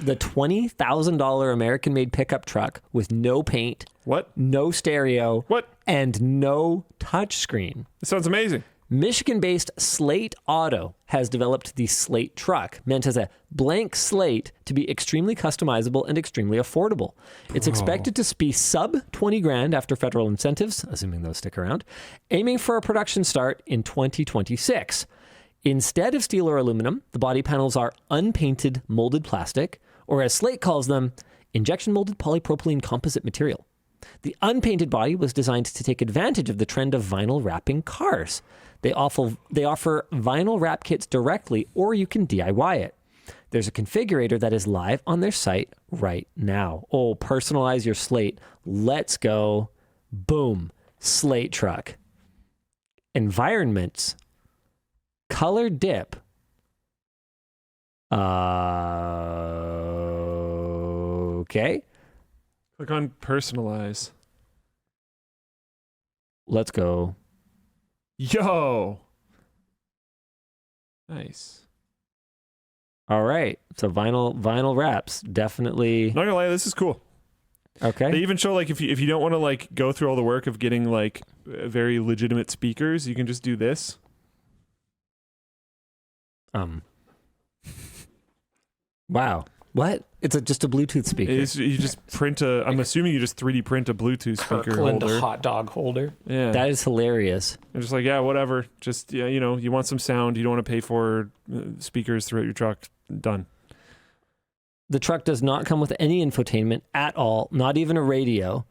the $20,000 American-made pickup truck with no paint, no stereo, and no touchscreen. It sounds amazing. Michigan-based Slate Auto has developed the Slate Truck, meant as a blank slate to be extremely customizable and extremely affordable. It's expected to be sub 20 grand after federal incentives, assuming those stick around, aiming for a production start in 2026. Instead of steel or aluminum, the body panels are unpainted molded plastic, or as Slate calls them, injection molded polypropylene composite material. The unpainted body was designed to take advantage of the trend of vinyl wrapping cars. They offer vinyl wrap kits directly, or you can DIY it. There's a configurator that is live on their site right now. Oh, personalize your Slate. Let's go. Boom. Slate Truck. Environments. Color dip. Okay. Click on personalize. Let's go. Yo. Nice. All right. So vinyl wraps definitely. Not gonna lie, this is cool. Okay. They even show like if you don't want to like go through all the work of getting like very legitimate speakers, you can just do this. Wow. What? It's just a Bluetooth speaker. You just print I'm assuming you just 3D print a Bluetooth speaker Kirkland holder. hot dog holder. Yeah. That is hilarious. I'm just like, yeah, whatever. Just, yeah, you want some sound. You don't want to pay for speakers throughout your truck. Done. The truck does not come with any infotainment at all, not even a radio.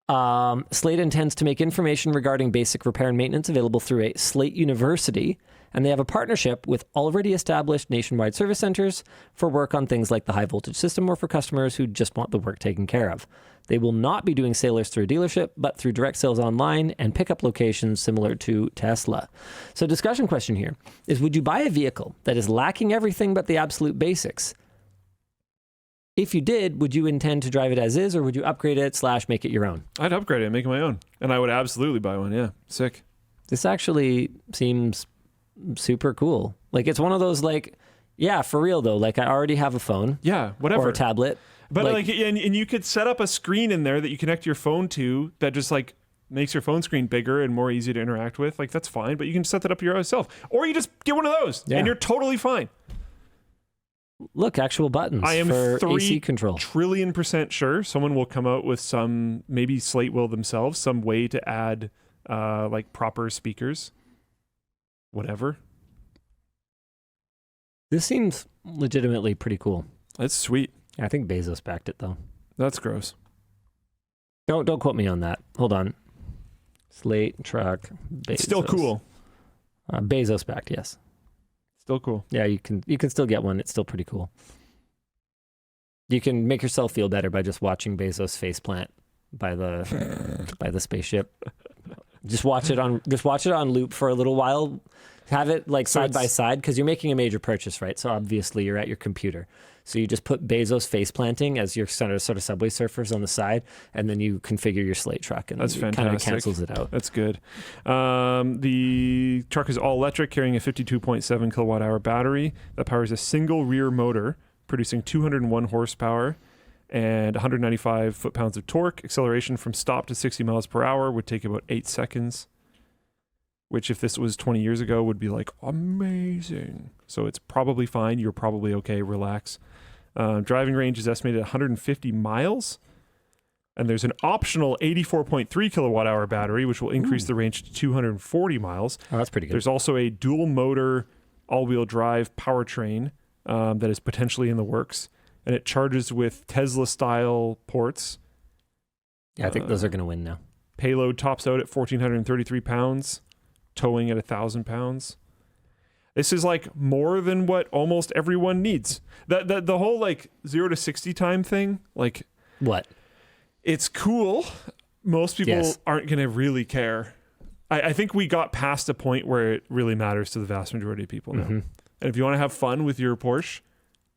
Slate intends to make information regarding basic repair and maintenance available through a Slate University, and they have a partnership with already established nationwide service centers for work on things like the high voltage system or for customers who just want the work taken care of. They will not be doing sailors through a dealership, but through direct sales online and pickup locations similar to Tesla. So discussion question here is, would you buy a vehicle that is lacking everything but the absolute basics? If you did, would you intend to drive it as is, or would you upgrade it / make it your own? I'd upgrade it and make it my own. And I would absolutely buy one. Yeah. Sick. This actually seems super cool. Like, it's one of those, like, yeah, for real though. Like, I already have a phone. Yeah, whatever. Or a tablet. But like and you could set up a screen in there that you connect your phone to that just like makes your phone screen bigger and more easy to interact with. Like, that's fine, but you can set that up yourself. Or you just get one of those and you're totally fine. Look, actual buttons I am for AC control. 3,000,000% sure someone will come out with some, maybe Slate will themselves, some way to add like proper speakers. Whatever. This seems legitimately pretty cool. That's sweet. I think Bezos backed it though. That's gross. Don't quote me on that. Hold on. Slate Truck. Bezos. It's still cool. Bezos backed, yes. Still cool. Yeah, you can still get one. It's still pretty cool. You can make yourself feel better by just watching Bezos faceplant by the spaceship. Just watch it on loop for a little while. Have it like side by side, because you're making a major purchase, right? So obviously you're at your computer. So you just put Bezos face planting as your sort of Subway Surfers on the side, and then you configure your Slate Truck, and that's fantastic. Kind of cancels it out. That's good. The truck is all electric, carrying a 52.7 kilowatt hour battery that powers a single rear motor, producing 201 horsepower and 195 foot-pounds of torque. Acceleration from stop to 60 miles per hour would take about 8 seconds, which if this was 20 years ago would be like amazing. So it's probably fine. You're probably okay. Relax. Driving range is estimated at 150 miles. And there's an optional 84.3 kilowatt hour battery, which will increase the range to 240 miles. Oh, that's pretty good. There's also a dual motor all-wheel drive powertrain that is potentially in the works. And it charges with Tesla-style ports. Yeah, I think those are going to win now. Payload tops out at 1,433 pounds. Towing at 1,000 pounds. This is like more than what almost everyone needs. The whole like 0 to 60 time thing, like what? It's cool. Most people aren't going to really care. I think we got past a point where it really matters to the vast majority of people now. Mm-hmm. And if you want to have fun with your Porsche,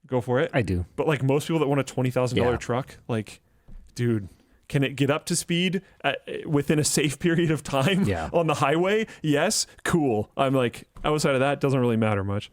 go for it. I do. But like most people that want a $20,000 truck, like, dude, can it get up to speed within a safe period of time on the highway? Yes. Cool. I'm like, outside of that, doesn't really matter much.